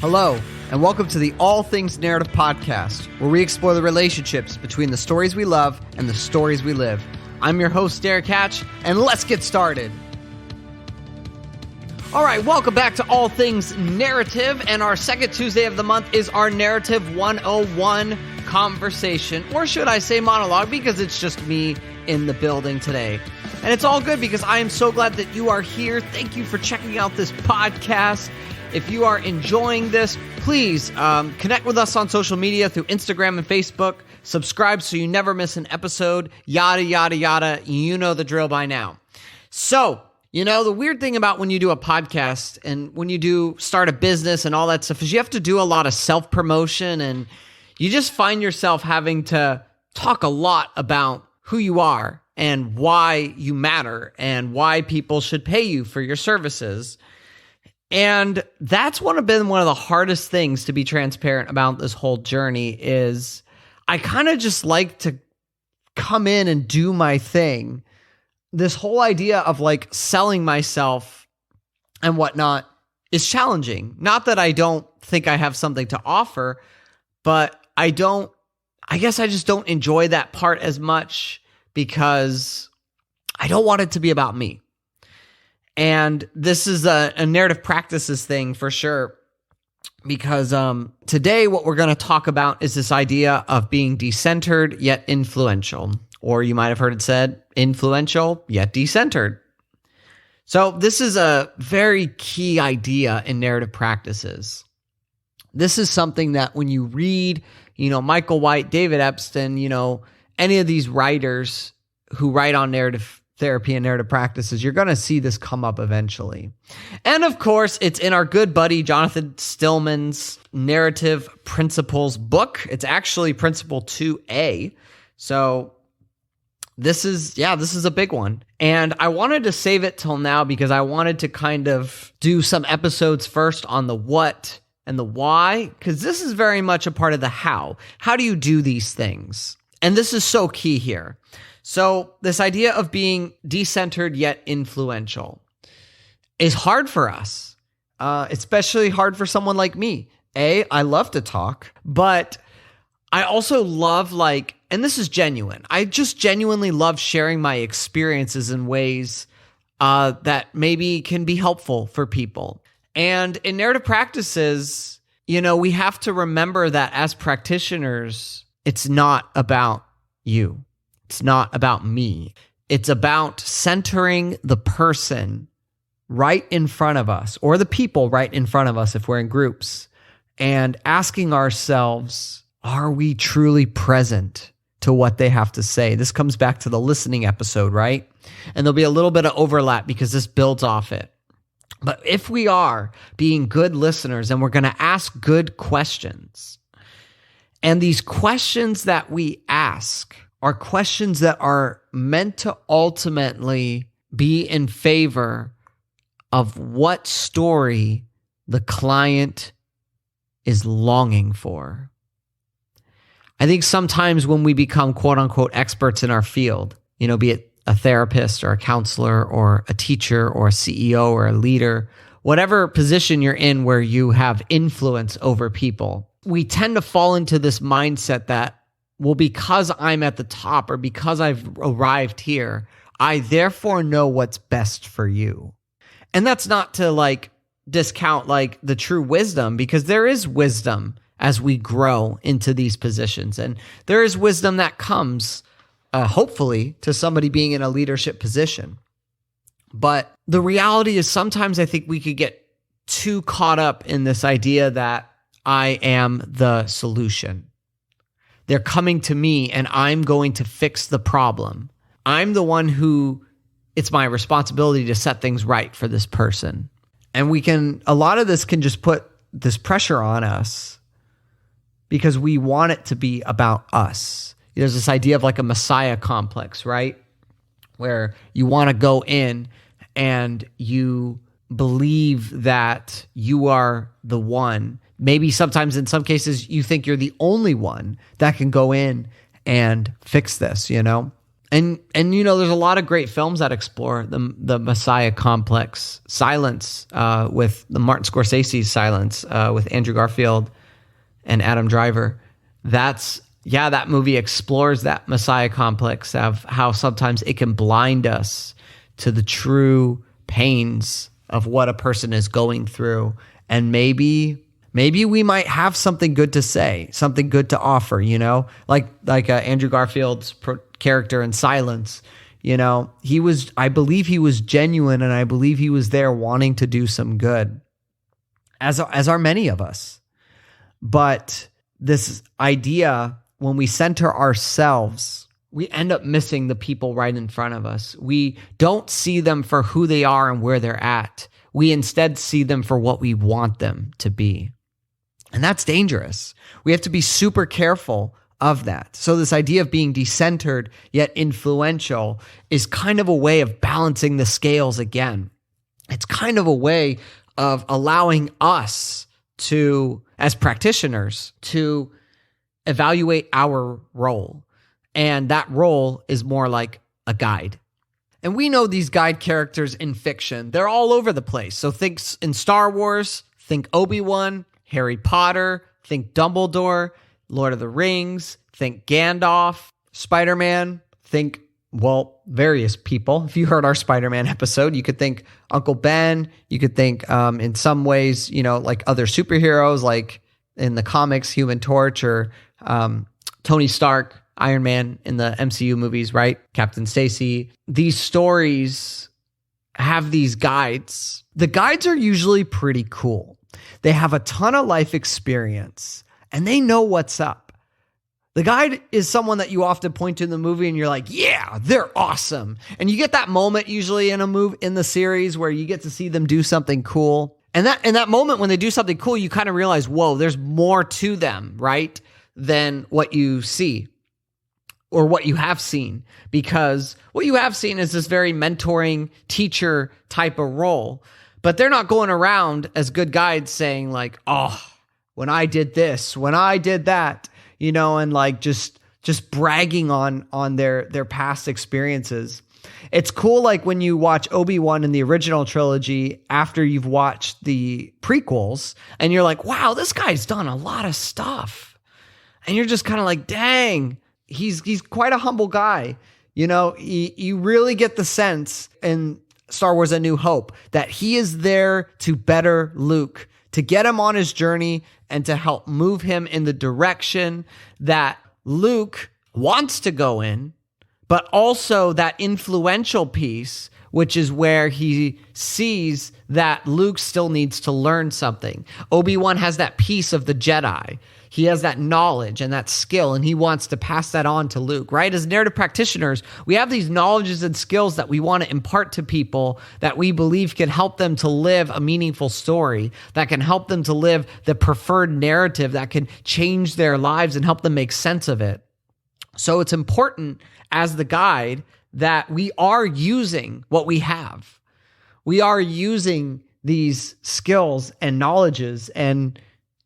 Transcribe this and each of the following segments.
Hello, and welcome to the All Things Narrative Podcast, where we explore the relationships between the stories we love and the stories we live. I'm your host, Derek Hatch, and let's get started. All right, welcome back to All Things Narrative, and our second Tuesday of the month is our Narrative 101 conversation, or should I say monologue, because it's just me in the building today. And it's all good because I am so glad that you are here. Thank you for checking out this podcast. If you are enjoying this, please connect with us on social media through Instagram and Facebook. Subscribe so you never miss an episode. Yada, yada, yada. You know the drill by now. So, the weird thing about when you do a podcast and when you do start a business and all that stuff is you have to do a lot of self-promotion, and you just find yourself having to talk a lot about who you are and why you matter and why people should pay you for your services. And that's been one of the hardest things to be transparent about this whole journey is I kind of just like to come in and do my thing. This whole idea of like selling myself and whatnot is challenging. Not that I don't think I have something to offer, but I guess I just don't enjoy that part as much because I don't want it to be about me. And this is a narrative practices thing for sure, because today what we're going to talk about is this idea of being decentered yet influential, or you might have heard it said, influential yet decentered. So this is a very key idea in narrative practices. This is something that when you read, Michael White, David Epstein, any of these writers who write on narrative therapy and narrative practices, you're going to see this come up eventually. And of course, it's in our good buddy Jonathan Stillman's Narrative Principles book. It's actually Principle 2A. So this is a big one. And I wanted to save it till now because I wanted to kind of do some episodes first on the what and the why, because this is very much a part of the how. How do you do these things? And this is so key here. So this idea of being decentered yet influential is hard for us, especially hard for someone like me. I love to talk, but I also love and this is genuine. I just genuinely love sharing my experiences in ways that maybe can be helpful for people. And in narrative practices, we have to remember that as practitioners, it's not about you. It's not about me. It's about centering the person right in front of us, or the people right in front of us if we're in groups, and asking ourselves, are we truly present to what they have to say? This comes back to the listening episode, right? And there'll be a little bit of overlap because this builds off it. But if we are being good listeners and we're going to ask good questions, and these questions that we ask are questions that are meant to ultimately be in favor of what story the client is longing for. I think sometimes when we become quote unquote experts in our field, be it a therapist or a counselor or a teacher or a CEO or a leader, whatever position you're in where you have influence over people, we tend to fall into this mindset that, well, because I'm at the top or because I've arrived here, I therefore know what's best for you. And that's not to discount the true wisdom, because there is wisdom as we grow into these positions. And there is wisdom that comes, hopefully, to somebody being in a leadership position. But the reality is sometimes I think we could get too caught up in this idea that I am the solution. They're coming to me and I'm going to fix the problem. I'm the one who, it's my responsibility to set things right for this person. And a lot of this can just put this pressure on us because we want it to be about us. There's this idea of a Messiah complex, right? Where you want to go in and you believe that you are the one. Maybe sometimes in some cases you think you're the only one that can go in and fix this, And there's a lot of great films that explore the Messiah complex. Silence, with the Martin Scorsese's Silence, with Andrew Garfield and Adam Driver. That movie explores that Messiah complex of how sometimes it can blind us to the true pains of what a person is going through. And maybe we might have something good to say, something good to offer, like Andrew Garfield's character in Silence. I believe he was genuine, and I believe he was there wanting to do some good, as are many of us. But this idea, when we center ourselves, we end up missing the people right in front of us. We don't see them for who they are and where they're at. We instead see them for what we want them to be. And that's dangerous. We have to be super careful of that. So this idea of being decentered yet influential is kind of a way of balancing the scales again. It's kind of a way of allowing us to, as practitioners, to evaluate our role. And that role is more like a guide. And we know these guide characters in fiction. They're all over the place. So think in Star Wars, think Obi-Wan, Harry Potter, think Dumbledore, Lord of the Rings, think Gandalf, Spider-Man, think, various people. If you heard our Spider-Man episode, you could think Uncle Ben. You could think, in some ways, like other superheroes, like in the comics, Human Torch, or Tony Stark, Iron Man in the MCU movies, right? Captain Stacy. These stories have these guides. The guides are usually pretty cool. They have a ton of life experience, and they know what's up. The guide is someone that you often point to in the movie and you're like, yeah, they're awesome. And you get that moment usually in the series where you get to see them do something cool. And that moment when they do something cool, you kind of realize, whoa, there's more to them, right? Than what you see or what you have seen. Because what you have seen is this very mentoring teacher type of role. But they're not going around as good guides saying like, oh, when I did this, when I did that, and like just bragging on their past experiences. It's cool, like when you watch Obi-Wan in the original trilogy after you've watched the prequels, and you're like, wow, this guy's done a lot of stuff. And you're just kind of like, dang, he's quite a humble guy. You really get the sense in Star Wars A New Hope that he is there to better Luke, to get him on his journey and to help move him in the direction that Luke wants to go in, but also that influential piece, which is where he sees that Luke still needs to learn something. Obi-Wan has that piece of the Jedi. He has that knowledge and that skill, and he wants to pass that on to Luke, right? As narrative practitioners, we have these knowledges and skills that we want to impart to people that we believe can help them to live a meaningful story, that can help them to live the preferred narrative, that can change their lives and help them make sense of it. So it's important as the guide that we are using what we have. We are using these skills and knowledges and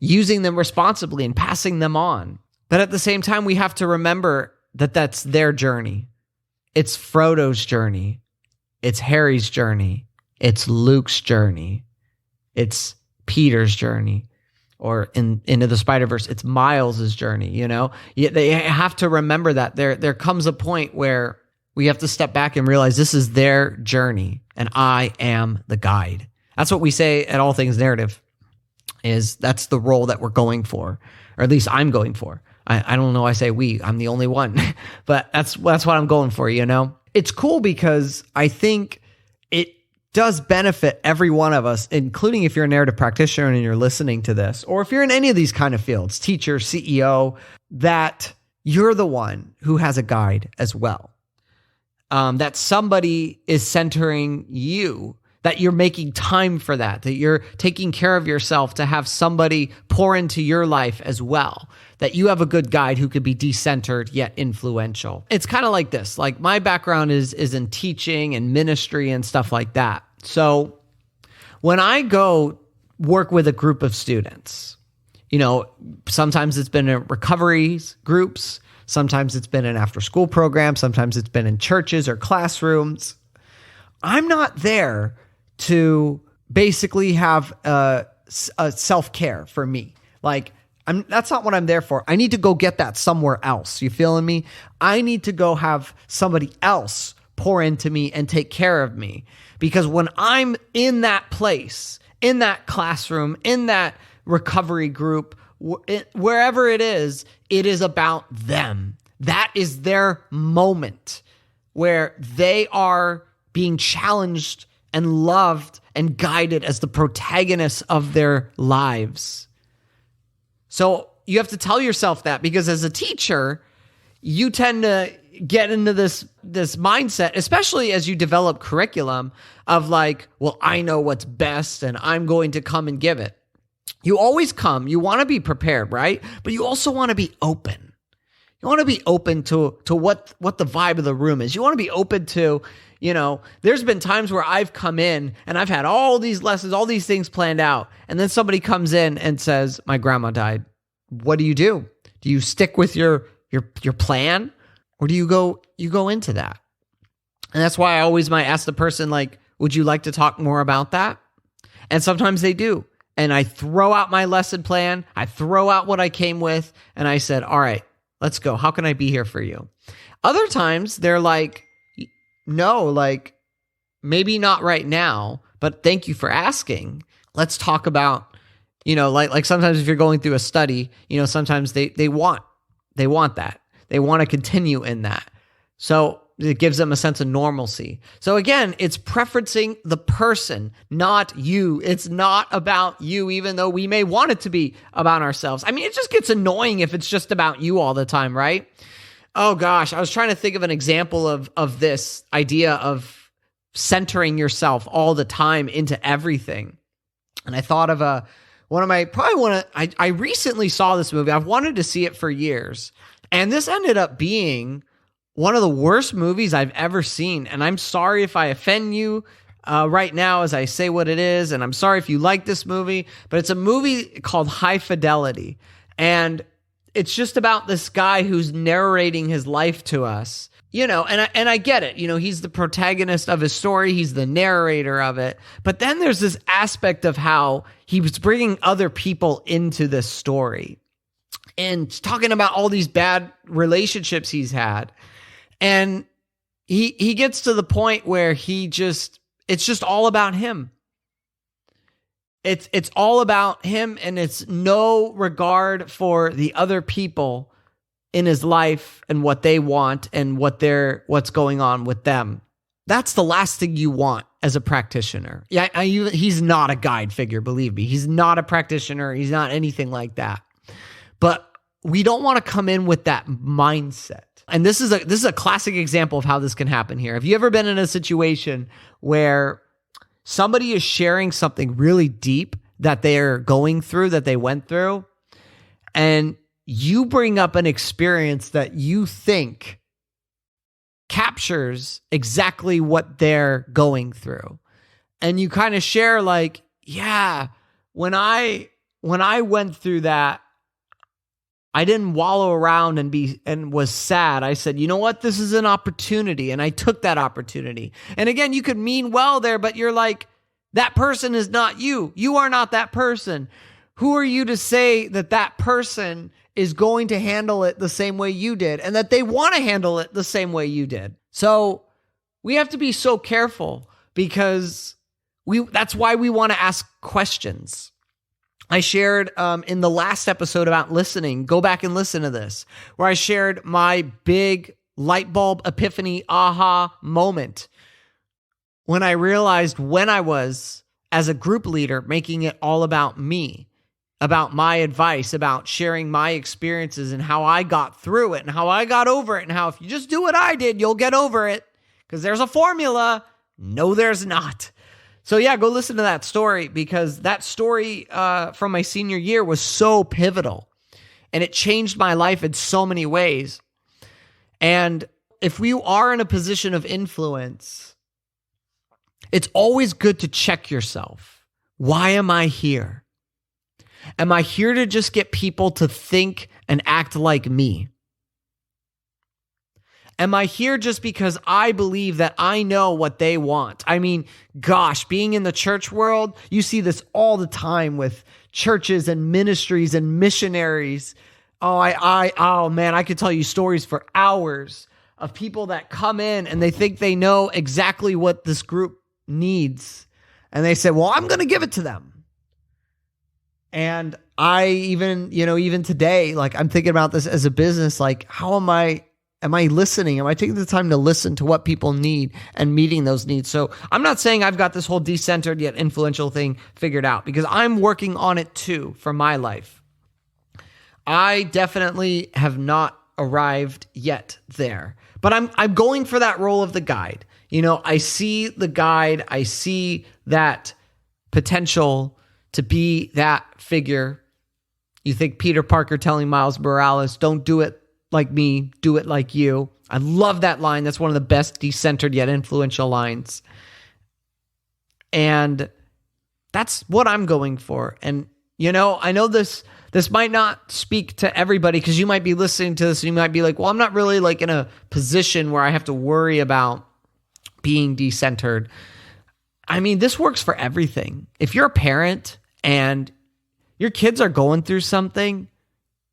using them responsibly and passing them on. But at the same time, we have to remember that that's their journey. It's Frodo's journey. It's Harry's journey. It's Luke's journey. It's Peter's journey. Or into the Spider-Verse, it's Miles' journey, They have to remember that there comes a point where we have to step back and realize this is their journey and I am the guide. That's what we say at All Things Narrative. That's the role that we're going for, or at least I'm going for. I don't know. I say we, I'm the only one, but that's what I'm going for. It's cool because I think it does benefit every one of us, including if you're a narrative practitioner and you're listening to this, or if you're in any of these kind of fields, teacher, CEO, that you're the one who has a guide as well. That somebody is centering you, that you're making time for that you're taking care of yourself to have somebody pour into your life as well, that you have a good guide who could be decentered yet influential. It's kind of like this, like my background is in teaching and ministry and stuff like that. So when I go work with a group of students, sometimes it's been in recovery groups, Sometimes it's been in after-school programs. Sometimes it's been in churches or classrooms. I'm not there to basically have a self-care for me. Like, that's not what I'm there for. I need to go get that somewhere else. You feeling me? I need to go have somebody else pour into me and take care of me. Because when I'm in that place, in that classroom, in that recovery group, wherever it is about them. That is their moment where they are being challenged and loved and guided as the protagonists of their lives. So you have to tell yourself that, because as a teacher, you tend to get into this mindset, especially as you develop curriculum of like, well, I know what's best and I'm going to come and give it. You always come, you want to be prepared, right? But you also want to be open. You want to be open to what the vibe of the room is. You want to be open to, there's been times where I've come in and I've had all these lessons, all these things planned out. And then somebody comes in and says, my grandma died. What do? Do you stick with your plan, or do you go into that? And that's why I always might ask the person, like, would you like to talk more about that? And sometimes they do. And I throw out my lesson plan. I throw out what I came with. And I said, all right, let's go. How can I be here for you? Other times they're like, no, like maybe not right now, but thank you for asking. Let's talk about, like sometimes if you're going through a study, sometimes they want that. They want to continue in that. So it gives them a sense of normalcy. So again, it's preferencing the person, not you. It's not about you, even though we may want it to be about ourselves. I mean, it just gets annoying if it's just about you all the time, right? Oh gosh, I was trying to think of an example of this idea of centering yourself all the time into everything. And I thought of I recently saw this movie. I've wanted to see it for years. And this ended up being one of the worst movies I've ever seen. And I'm sorry if I offend you right now as I say what it is. And I'm sorry if you like this movie, but it's a movie called High Fidelity. And it's just about this guy who's narrating his life to us, and I get it. He's the protagonist of his story. He's the narrator of it. But then there's this aspect of how he was bringing other people into this story and talking about all these bad relationships he's had. And he gets to the point where it's just all about him. It's all about him, and it's no regard for the other people in his life and what they want and what's going on with them. That's the last thing you want as a practitioner. Yeah, he's not a guide figure, believe me. He's not a practitioner. He's not anything like that. But we don't want to come in with that mindset. And this is a classic example of how this can happen here. Have you ever been in a situation where somebody is sharing something really deep that they're going through, that they went through, and you bring up an experience that you think captures exactly what they're going through? And you kind of share like, yeah, when I went through that, I didn't wallow around and was sad. I said, you know what? This is an opportunity. And I took that opportunity. And again, you could mean well there, but you're like, that person is not you. You are not that person. Who are you to say that person is going to handle it the same way you did and that they want to handle it the same way you did? So we have to be so careful, because that's why we want to ask questions. I shared in the last episode about listening. Go back and listen to this, where I shared my big light bulb epiphany aha moment when I realized, when I was, as a group leader, making it all about me, about my advice, about sharing my experiences and how I got through it and how I got over it, and how if you just do what I did, you'll get over it, because there's a formula. No, there's not. So yeah, go listen to that story, because that story from my senior year was so pivotal, and it changed my life in so many ways. And if we are in a position of influence, it's always good to check yourself. Why am I here? Am I here to just get people to think and act like me? Am I here just because I believe that I know what they want? I mean, gosh, being in the church world, you see this all the time with churches and ministries and missionaries. Oh man, I could tell you stories for hours of people that come in and they think they know exactly what this group needs. And they say, well, I'm going to give it to them. And I even today, like I'm thinking about this as a business, like how am I listening? Am I taking the time to listen to what people need and meeting those needs? So I'm not saying I've got this whole decentered yet influential thing figured out, because I'm working on it too for my life. I definitely have not arrived yet there, but I'm going for that role of the guide. I see the guide. I see that potential to be that figure. You think Peter Parker telling Miles Morales, don't do it like me, do it like you. I love that line. That's one of the best decentered yet influential lines. And that's what I'm going for. And, I know this might not speak to everybody, because you might be listening to this and you might be like, well, I'm not really like in a position where I have to worry about being decentered. I mean, this works for everything. If you're a parent and your kids are going through something,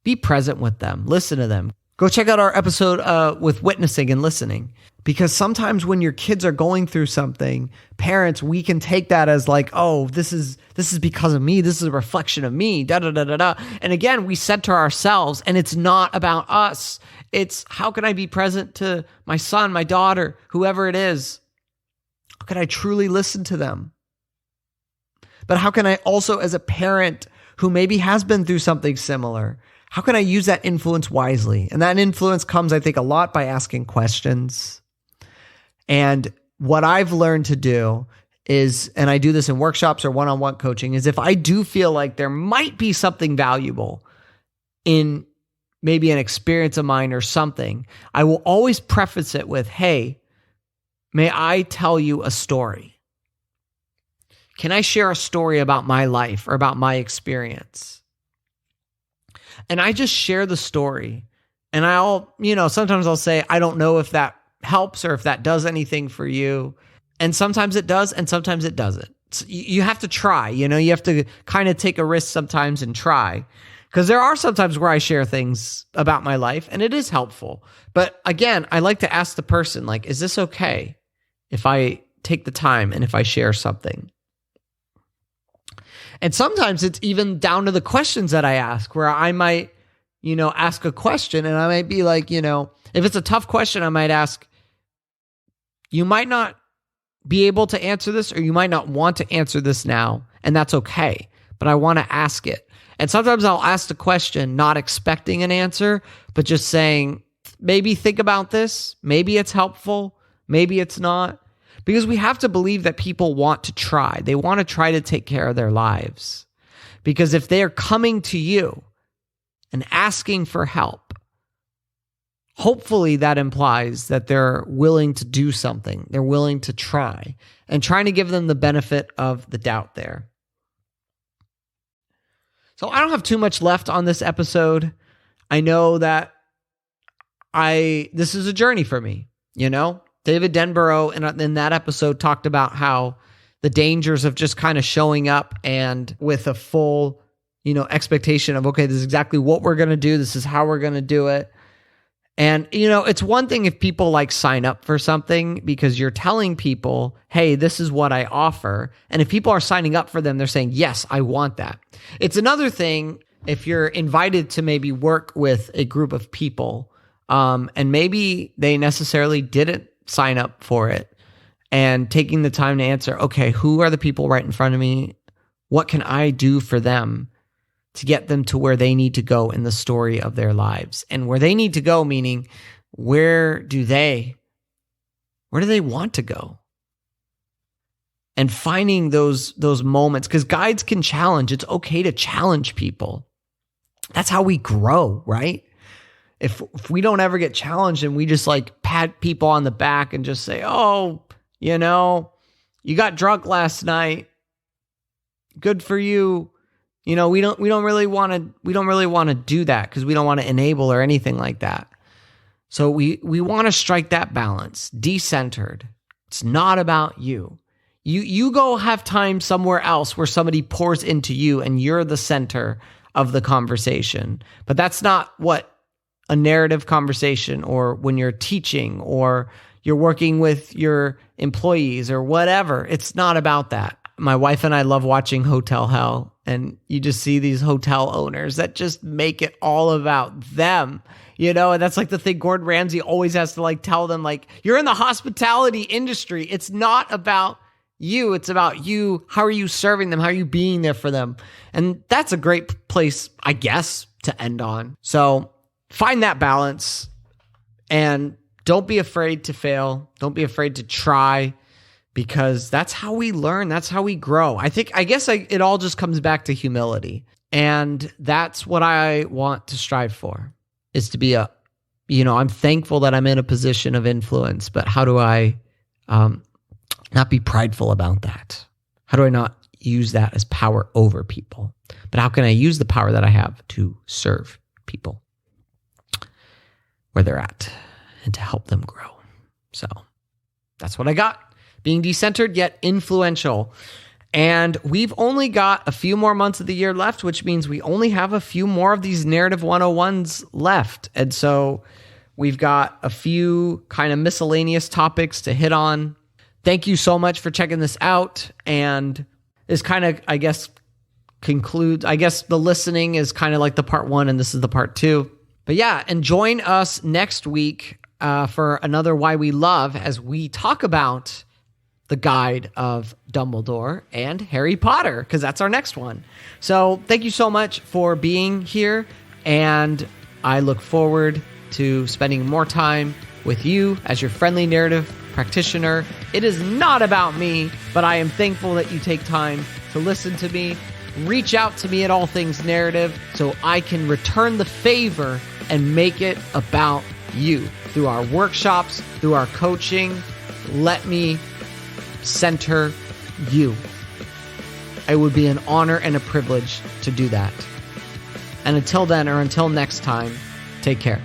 be present with them. Listen to them. Go check out our episode with witnessing and listening, because sometimes when your kids are going through something, parents, we can take that as like, oh, this is because of me. This is a reflection of me. Da da da da da. And again, we center ourselves, and it's not about us. It's how can I be present to my son, my daughter, whoever it is? How can I truly listen to them? But how can I also, as a parent who maybe has been through something similar, how can I use that influence wisely? And that influence comes, I think, a lot by asking questions. And what I've learned to do is, and I do this in workshops or one-on-one coaching, is if I do feel like there might be something valuable in maybe an experience of mine or something, I will always preface it with, hey, may I tell you a story? Can I share a story about my life or about my experience? And I just share the story. And sometimes I'll say, I don't know if that helps or if that does anything for you. And sometimes it does, and sometimes it doesn't. So you have to try, you have to kind of take a risk sometimes and try. Because there are sometimes where I share things about my life and it is helpful. But again, I like to ask the person, like, is this okay if I take the time and if I share something? And sometimes it's even down to the questions that I ask, where I might, ask a question and I might be like, if it's a tough question, I might ask, you might not be able to answer this, or you might not want to answer this now, and that's okay, but I want to ask it. And sometimes I'll ask the question not expecting an answer, but just saying, maybe think about this, maybe it's helpful, maybe it's not. Because we have to believe that people want to try. They want to try to take care of their lives. Because if they're coming to you and asking for help, hopefully that implies that they're willing to do something. They're willing to try, and trying to give them the benefit of the doubt there. So I don't have too much left on this episode. I know that this is a journey for me, David Denborough in that episode talked about how the dangers of just kind of showing up and with a full, expectation of, okay, this is exactly what we're going to do. This is how we're going to do it. And, it's one thing if people like sign up for something because you're telling people, hey, this is what I offer. And if people are signing up for them, they're saying, yes, I want that. It's another thing if you're invited to maybe work with a group of people, and maybe they necessarily didn't sign up for it, and taking the time to answer, okay, who are the people right in front of me? What can I do for them to get them to where they need to go in the story of their lives? And where they need to go, meaning where do they want to go? And finding those moments, because guides can challenge. It's okay to challenge people. That's how we grow, right? If we don't ever get challenged and we just like pat people on the back and just say, oh, you got drunk last night, good for you. We don't really want to do that, because we don't want to enable or anything like that. So we want to strike that balance, decentered. It's not about you. You go have time somewhere else where somebody pours into you and you're the center of the conversation. But that's not what a narrative conversation, or when you're teaching or you're working with your employees or whatever. It's not about that. My wife and I love watching Hotel Hell, and you just see these hotel owners that just make it all about them, and that's like the thing Gordon Ramsay always has to tell them, you're in the hospitality industry. It's not about you. It's about you. How are you serving them? How are you being there for them? And that's a great place, I guess, to end on. So find that balance and don't be afraid to fail. Don't be afraid to try, because that's how we learn. That's how we grow. I guess it all just comes back to humility. And that's what I want to strive for, is to be I'm thankful that I'm in a position of influence, but how do I not be prideful about that? How do I not use that as power over people? But how can I use the power that I have to serve people where they're at and to help them grow? So that's what I got. Being decentered yet influential. And we've only got a few more months of the year left, which means we only have a few more of these Narrative 101s left. And so we've got a few kind of miscellaneous topics to hit on. Thank you so much for checking this out. And this kind of, concludes, the listening is kind of like the part 1 and this is the part 2. But yeah, and join us next week for another Why We Love, as we talk about the Guide of Dumbledore and Harry Potter, because that's our next one. So thank you so much for being here, and I look forward to spending more time with you as your friendly narrative practitioner. It is not about me, but I am thankful that you take time to listen to me. Reach out to me at All Things Narrative so I can return the favor and make it about you. Through our workshops, through our coaching, let me center you. It would be an honor and a privilege to do that. And until then, or until next time, take care.